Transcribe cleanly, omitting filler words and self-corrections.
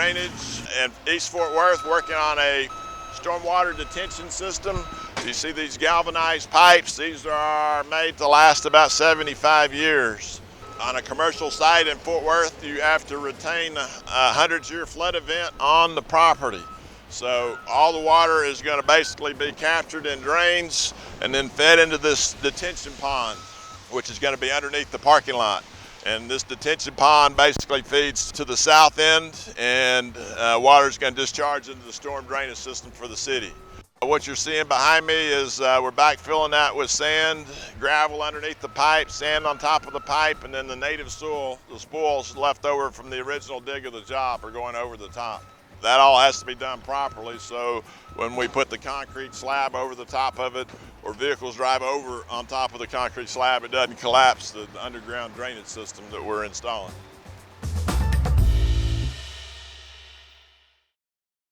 drainage in East Fort Worth, working on a stormwater detention system. You see these galvanized pipes. These are made to last about 75 years. On a commercial site in Fort Worth, you have to retain a 100-year flood event on the property. So all the water is going to basically be captured in drains and then fed into this detention pond, which is going to be underneath the parking lot. And this detention pond basically feeds to the south end, and water is going to discharge into the storm drainage system for the city. What you're seeing behind me is we're backfilling that with sand, gravel underneath the pipe, sand on top of the pipe, and then the native soil, the spoils left over from the original dig of the job are going over the top. That all has to be done properly, so when we put the concrete slab over the top of it, or vehicles drive over on top of the concrete slab, it doesn't collapse the underground drainage system that we're installing.